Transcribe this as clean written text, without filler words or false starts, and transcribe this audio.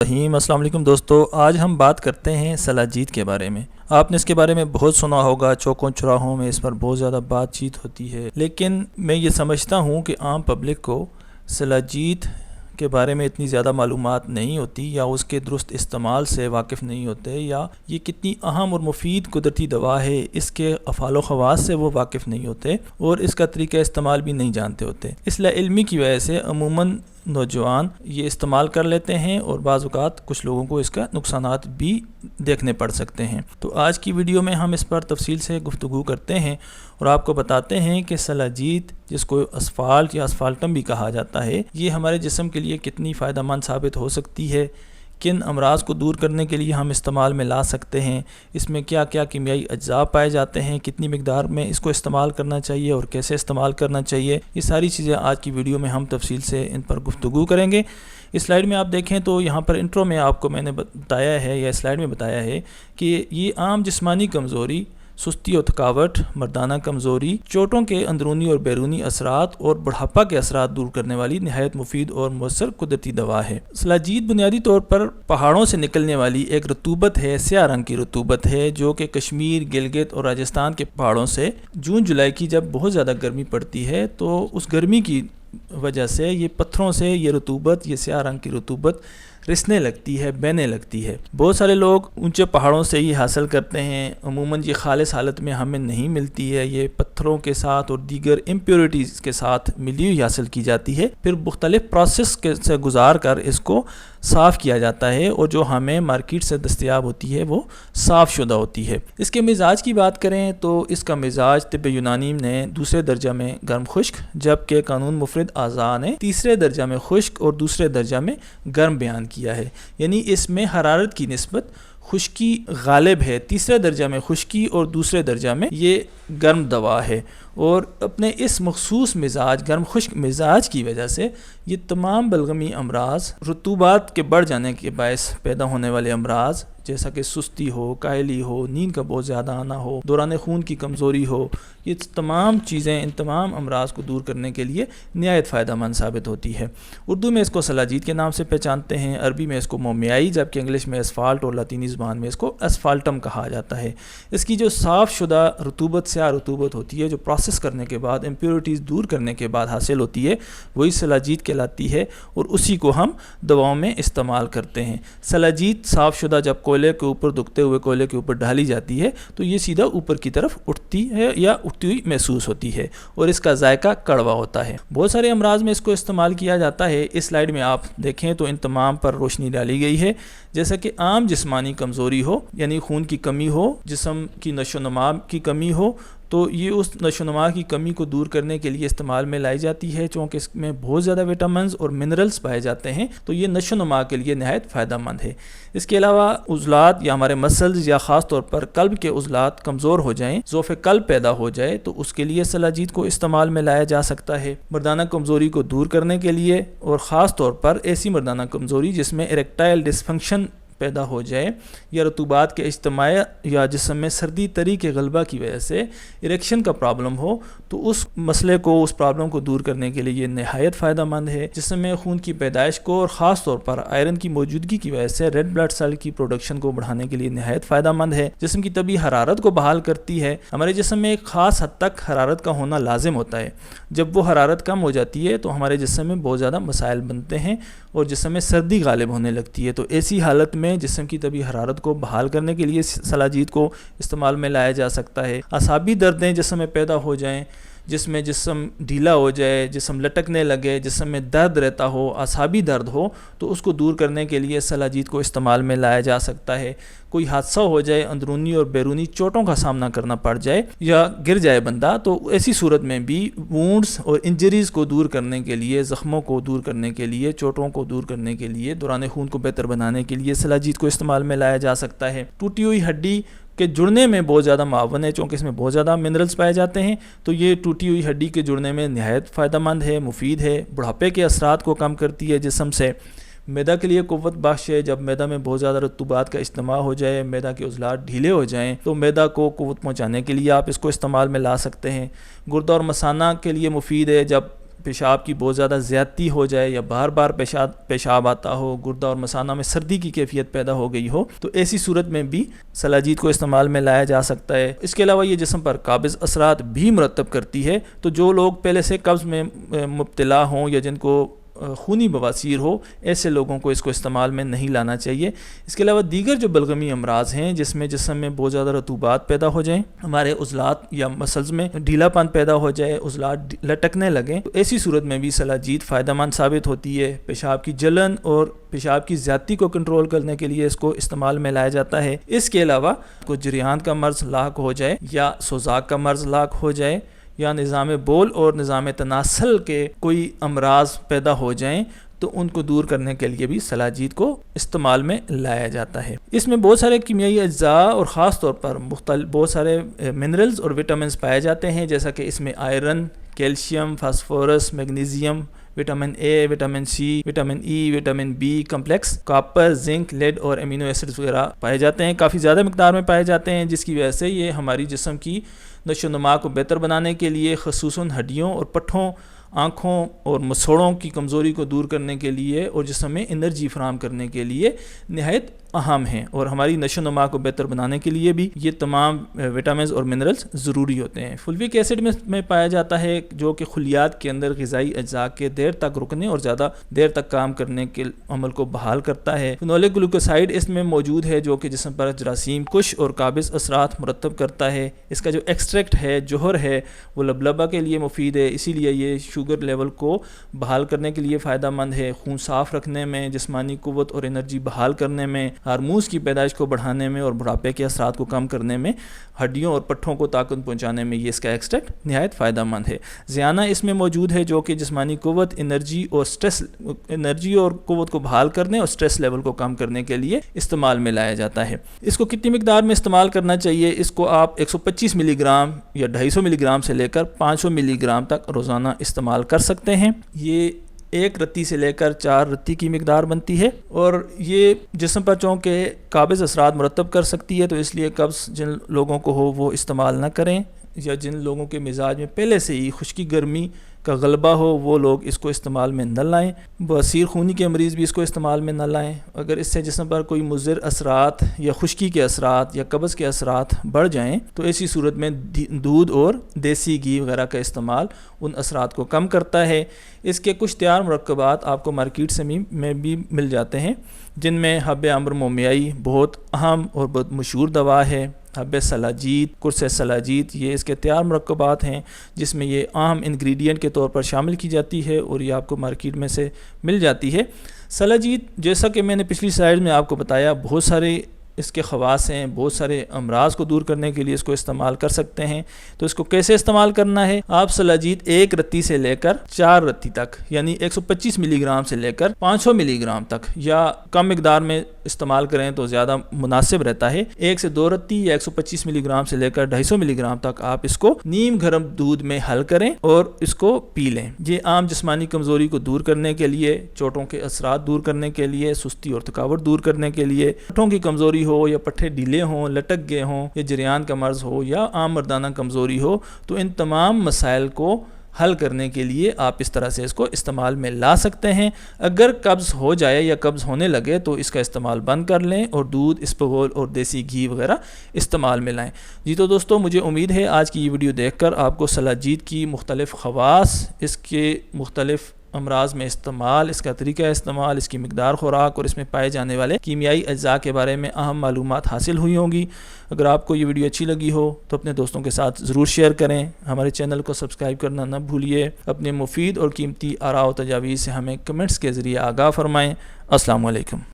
السلام علیکم دوستو، آج ہم بات کرتے ہیں سلاجید کے بارے میں۔ آپ نے اس کے بارے میں بہت سنا ہوگا، چوکوں چراہوں میں اس پر بہت زیادہ بات چیت ہوتی ہے، لیکن میں یہ سمجھتا ہوں کہ عام پبلک کو سلاجید کے بارے میں اتنی زیادہ معلومات نہیں ہوتی، یا اس کے درست استعمال سے واقف نہیں ہوتے، یا یہ کتنی اہم اور مفید قدرتی دوا ہے اس کے افعال و خواص سے وہ واقف نہیں ہوتے، اور اس کا طریقہ استعمال بھی نہیں جانتے ہوتے۔ اس لا علمی کی وجہ سے عموماً نوجوان یہ استعمال کر لیتے ہیں، اور بعض اوقات کچھ لوگوں کو اس کا نقصانات بھی دیکھنے پڑ سکتے ہیں۔ تو آج کی ویڈیو میں ہم اس پر تفصیل سے گفتگو کرتے ہیں اور آپ کو بتاتے ہیں کہ سلاجید، جس کو اسفالٹ یا اسفالٹم بھی کہا جاتا ہے، یہ ہمارے جسم کے لیے کتنی فائدہ مند ثابت ہو سکتی ہے، کن امراض کو دور کرنے کے لیے ہم استعمال میں لا سکتے ہیں، اس میں کیا کیا کیمیائی اجزاء پائے جاتے ہیں، کتنی مقدار میں اس کو استعمال کرنا چاہیے اور کیسے استعمال کرنا چاہیے، یہ ساری چیزیں آج کی ویڈیو میں ہم تفصیل سے ان پر گفتگو کریں گے۔ اس سلائیڈ میں آپ دیکھیں تو یہاں پر انٹرو میں آپ کو میں نے بتایا ہے، یا سلائیڈ میں بتایا ہے کہ یہ عام جسمانی کمزوری، سستی و تھکاوٹ، مردانہ کمزوری، چوٹوں کے اندرونی اور بیرونی اثرات اور بڑھاپا کے اثرات دور کرنے والی نہایت مفید اور مؤثر قدرتی دوا ہے۔ سلاجید بنیادی طور پر پہاڑوں سے نکلنے والی ایک رطوبت ہے، سیاہ رنگ کی رطوبت ہے، جو کہ کشمیر، گلگت اور راجستھان کے پہاڑوں سے جون جولائی کی جب بہت زیادہ گرمی پڑتی ہے تو اس گرمی کی وجہ سے یہ پتھروں سے یہ رطوبت، یہ سیاہ رنگ کی رطوبت رسنے لگتی ہے، بہنے لگتی ہے۔ بہت سارے لوگ اونچے پہاڑوں سے یہ حاصل کرتے ہیں، عموماً یہ خالص حالت میں ہمیں نہیں ملتی ہے، یہ پتھروں کے ساتھ اور دیگر امپیورٹیز کے ساتھ ملی ہوئی حاصل کی جاتی ہے، پھر مختلف پروسیس سے گزار کر اس کو صاف کیا جاتا ہے، اور جو ہمیں مارکیٹ سے دستیاب ہوتی ہے وہ صاف شدہ ہوتی ہے۔ اس کے مزاج کی بات کریں تو اس کا مزاج طب یونانی نے دوسرے درجہ میں گرم خشک، جبکہ قانون مفرد اعضاء نے تیسرے درجہ میں خشک اور دوسرے درجہ میں گرم بیان کیا ہے، یعنی اس میں حرارت کی نسبت خشکی غالب ہے، تیسرے درجہ میں خشکی اور دوسرے درجہ میں یہ گرم دوا ہے، اور اپنے اس مخصوص مزاج، گرم خشک مزاج کی وجہ سے یہ تمام بلغمی امراض، رطوبات کے بڑھ جانے کے باعث پیدا ہونے والے امراض جیسا کہ سستی ہو، کاہلی ہو، نیند کا بہت زیادہ آنا ہو، دوران خون کی کمزوری ہو، یہ تمام چیزیں ان تمام امراض کو دور کرنے کے لیے نہایت فائدہ مند ثابت ہوتی ہے۔ اردو میں اس کو سلاجید کے نام سے پہچانتے ہیں، عربی میں اس کو مومیائی، جبکہ انگلش میں اسفالٹ اور لاطینی زبان میں اس کو اسفالٹم کہا جاتا ہے۔ اس کی جو صاف شدہ رطوبت، سیاہ رطوبت ہوتی ہے، جو پروسیس کرنے کے بعد، امپیورٹیز دور کرنے کے بعد حاصل ہوتی ہے، وہی سلاجید کہلاتی ہے، اور اسی کو ہم دواؤں میں استعمال کرتے ہیں۔ سلاجید صاف شدہ جب کوئلے کے اوپر، دکھتے ہوئے کوئلے کے اوپر ڈالی جاتی ہے تو یہ سیدھا اوپر کی طرف اٹھتی ہے یا اٹھتی ہوئی محسوس ہوتی ہے، اور اس کا ذائقہ کڑوا ہوتا ہے۔ بہت سارے امراض میں اس کو استعمال کیا جاتا ہے۔ اس سلائیڈ میں آپ دیکھیں تو ان تمام پر روشنی ڈالی گئی ہے، جیسا کہ عام جسمانی کمزوری ہو، یعنی خون کی کمی ہو، جسم کی نشو و نما کی کمی ہو، تو یہ اس نشو و نما کی کمی کو دور کرنے کے لیے استعمال میں لائی جاتی ہے، چونکہ اس میں بہت زیادہ وٹامنز اور منرلز پائے جاتے ہیں، تو یہ نشو و نما کے لیے نہایت فائدہ مند ہے۔ اس کے علاوہ عضلات یا ہمارے مسلز، یا خاص طور پر قلب کے عضلات کمزور ہو جائیں، ضعف قلب پیدا ہو جائے، تو اس کے لیے سلاجید کو استعمال میں لایا جا سکتا ہے۔ مردانہ کمزوری کو دور کرنے کے لیے، اور خاص طور پر ایسی مردانہ کمزوری جس میں اریکٹائل ڈسفنکشن پیدا ہو جائے، یا رطوبات کے اجتماع، یا جسم میں سردی تری کے غلبہ کی وجہ سے اریکشن کا پرابلم ہو، تو اس مسئلے کو، اس پرابلم کو دور کرنے کے لیے یہ نہایت فائدہ مند ہے۔ جسم میں خون کی پیدائش کو، اور خاص طور پر آئرن کی موجودگی کی وجہ سے ریڈ بلڈ سیل کی پروڈکشن کو بڑھانے کے لیے نہایت فائدہ مند ہے۔ جسم کی طبی حرارت کو بحال کرتی ہے۔ ہمارے جسم میں ایک خاص حد تک حرارت کا ہونا لازم ہوتا ہے، جب وہ حرارت کم ہو جاتی ہے تو ہمارے جسم میں بہت زیادہ مسائل بنتے ہیں، اور جسم میں سردی غالب ہونے لگتی ہے۔ تو ایسی حالت میں جسم کی طبی حرارت کو بحال کرنے کے لیے سلاجید کو استعمال میں لایا جا سکتا ہے۔ اعصابی دردیں جسم میں پیدا ہو جائیں، جس میں جسم ڈھیلا ہو جائے، جسم لٹکنے لگے، جسم میں درد رہتا ہو، اعصابی درد ہو، تو اس کو دور کرنے کے لیے سلاجید کو استعمال میں لایا جا سکتا ہے۔ کوئی حادثہ ہو جائے، اندرونی اور بیرونی چوٹوں کا سامنا کرنا پڑ جائے، یا گر جائے بندہ، تو ایسی صورت میں بھی وونڈز اور انجریز کو دور کرنے کے لیے، زخموں کو دور کرنے کے لیے، چوٹوں کو دور کرنے کے لیے، دوران خون کو بہتر بنانے کے لیے سلاجید کو استعمال میں لایا جا سکتا ہے۔ ٹوٹی ہوئی ہڈی کے جڑنے میں بہت زیادہ معاون ہے، چونکہ اس میں بہت زیادہ منرلز پائے جاتے ہیں، تو یہ ٹوٹی ہوئی ہڈی کے جڑنے میں نہایت فائدہ مند ہے، مفید ہے۔ بڑھاپے کے اثرات کو کم کرتی ہے جسم سے۔ میدا کے لیے قوت بخش ہے، جب میدا میں بہت زیادہ رطوبات کا اجتماع ہو جائے، میدا کے عضلات ڈھیلے ہو جائیں، تو میدا کو قوت پہنچانے کے لیے آپ اس کو استعمال میں لا سکتے ہیں۔ گردہ اور مثانہ کے لیے مفید ہے، جب پیشاب کی بہت زیادہ زیادتی ہو جائے یا بار بار پیشاب آتا ہو، گردہ اور مثانہ میں سردی کی کیفیت پیدا ہو گئی ہو، تو ایسی صورت میں بھی سلاجید کو استعمال میں لایا جا سکتا ہے۔ اس کے علاوہ یہ جسم پر قابض اثرات بھی مرتب کرتی ہے، تو جو لوگ پہلے سے قبض میں مبتلا ہوں یا جن کو خونی بواسیر ہو، ایسے لوگوں کو اس کو استعمال میں نہیں لانا چاہیے۔ اس کے علاوہ دیگر جو بلغمی امراض ہیں جس میں جسم میں بہت زیادہ رطوبات پیدا ہو جائیں، ہمارے عضلات یا مسلز میں ڈھیلا پن پیدا ہو جائے، عضلات لٹکنے لگیں، تو ایسی صورت میں بھی سلاجید فائدہ مند ثابت ہوتی ہے۔ پیشاب کی جلن اور پیشاب کی زیادتی کو کنٹرول کرنے کے لیے اس کو استعمال میں لایا جاتا ہے۔ اس کے علاوہ کو جریان کا مرض لاحق ہو جائے یا سوزاک کا مرض لاحق ہو جائے یا نظام بول اور نظام تناسل کے کوئی امراض پیدا ہو جائیں، تو ان کو دور کرنے کے لیے بھی سلاجید کو استعمال میں لایا جاتا ہے۔ اس میں بہت سارے کیمیائی اجزاء اور خاص طور پر بہت سارے منرلز اور وٹامنز پائے جاتے ہیں، جیسا کہ اس میں iron, calcium, phosphorus, magnesium, vitamin A, vitamin C, vitamin E, vitamin B complex, copper, zinc, lead اور امینو ایسڈز وغیرہ پائے جاتے ہیں، کافی زیادہ مقدار میں پائے جاتے ہیں، جس کی وجہ سے یہ ہماری جسم کی نشو و نما کو بہتر بنانے کے لیے، خصوصاً ہڈیوں اور پٹھوں، آنکھوں اور مسوڑوں کی کمزوری کو دور کرنے کے لیے اور جسم میں انرجی فراہم کرنے کے لیے نہایت اہم ہیں، اور ہماری نشو و نما کو بہتر بنانے کے لیے بھی یہ تمام وٹامنز اور منرلز ضروری ہوتے ہیں۔ فولوک ایسڈ میں پایا جاتا ہے جو کہ خلیات کے اندر غذائی اجزاء کے دیر تک رکنے اور زیادہ دیر تک کام کرنے کے عمل کو بحال کرتا ہے۔ فینولک گلوکوسائڈ اس میں موجود ہے جو کہ جسم پر جراثیم کش اور قابض اثرات مرتب کرتا ہے۔ اس کا جو ایکسٹریکٹ ہے، جوہر ہے، وہ لبلبہ کے لیے مفید ہے، اسی لیے یہ شوگر لیول کو بحال کرنے کے لیے فائدہ مند ہے، خون صاف رکھنے میں، جسمانی قوت اور انرجی بحال کرنے میں، ہارمونز کی پیدائش کو بڑھانے میں اور بڑھاپے کے اثرات کو کم کرنے میں، ہڈیوں اور پٹھوں کو طاقت پہنچانے میں یہ اس کا ایکسٹریکٹ نہایت فائدہ مند ہے۔ زیانہ اس میں موجود ہے جو کہ جسمانی قوت، انرجی اور قوت کو بحال کرنے اور سٹریس لیول کو کم کرنے کے لیے استعمال میں لایا جاتا ہے۔ اس کو کتنی مقدار میں استعمال کرنا چاہیے؟ اس کو آپ 125 ملی گرام یا 250 ملی گرام سے لے کر 500 ملی گرام تک روزانہ استعمال کر سکتے ہیں۔ یہ 1 رتی سے لے کر 4 رتی کی مقدار بنتی ہے، اور یہ جسم پر چونکہ قابض اثرات مرتب کر سکتی ہے، تو اس لیے قبض جن لوگوں کو ہو وہ استعمال نہ کریں، یا جن لوگوں کے مزاج میں پہلے سے ہی خشکی گرمی کا غلبہ ہو وہ لوگ اس کو استعمال میں نہ لائیں۔ بواسیر خونی کے مریض بھی اس کو استعمال میں نہ لائیں۔ اگر اس سے جسم پر کوئی مضر اثرات یا خشکی کے اثرات یا قبض کے اثرات بڑھ جائیں تو ایسی صورت میں دودھ اور دیسی گھی وغیرہ کا استعمال ان اثرات کو کم کرتا ہے۔ اس کے کچھ تیار مرکبات آپ کو مارکیٹ میں بھی مل جاتے ہیں، جن میں حب امر مومیائی بہت اہم اور بہت مشہور دوا ہے، حب سلاجید، قرص سلاجید، یہ اس کے تیار مرکبات ہیں جس میں یہ اہم انگریڈینٹ کے طور پر شامل کی جاتی ہے اور یہ آپ کو مارکیٹ میں سے مل جاتی ہے۔ سلاجید جیسا کہ میں نے پچھلی سلائیڈ میں آپ کو بتایا، بہت سارے اس کے خواص ہیں، بہت سارے امراض کو دور کرنے کے لیے اس کو استعمال کر سکتے ہیں۔ تو اس کو کیسے استعمال کرنا ہے؟ آپ سلاجید 1 رتی سے لے کر 4 رتی تک، یعنی 125 ملی گرام سے لے کر 500 ملی گرام تک، یا کم مقدار میں استعمال کریں تو زیادہ مناسب رہتا ہے۔ 1 سے 2 رتی یا 125 ملی گرام سے لے کر 250 ملی گرام تک آپ اس کو نیم گرم دودھ میں حل کریں اور اس کو پی لیں۔ یہ عام جسمانی کمزوری کو دور کرنے کے لیے، چوٹوں کے اثرات دور کرنے کے لیے، سستی اور تھکاوٹ دور کرنے کے لیے، پٹھوں کی کمزوری ہو یا پٹھے ڈھیلے ہوں، لٹک گئے ہوں، یا جریان کا مرض ہو یا عام مردانہ کمزوری ہو، تو ان تمام مسائل کو حل کرنے کے لیے آپ اس طرح سے اس کو استعمال میں لا سکتے ہیں۔ اگر قبض ہو جائے یا قبض ہونے لگے تو اس کا استعمال بند کر لیں اور دودھ، اسپغول اور دیسی گھی وغیرہ استعمال میں لائیں۔ جی تو دوستو، مجھے امید ہے آج کی یہ ویڈیو دیکھ کر آپ کو سلاجید کی مختلف خواص، اس کے مختلف امراض میں استعمال، اس کا طریقہ استعمال، اس کی مقدار خوراک اور اس میں پائے جانے والے کیمیائی اجزاء کے بارے میں اہم معلومات حاصل ہوئی ہوں گی۔ اگر آپ کو یہ ویڈیو اچھی لگی ہو تو اپنے دوستوں کے ساتھ ضرور شیئر کریں، ہمارے چینل کو سبسکرائب کرنا نہ بھولیے، اپنے مفید اور قیمتی آراء و تجاویز سے ہمیں کمنٹس کے ذریعے آگاہ فرمائیں۔ السلام علیکم۔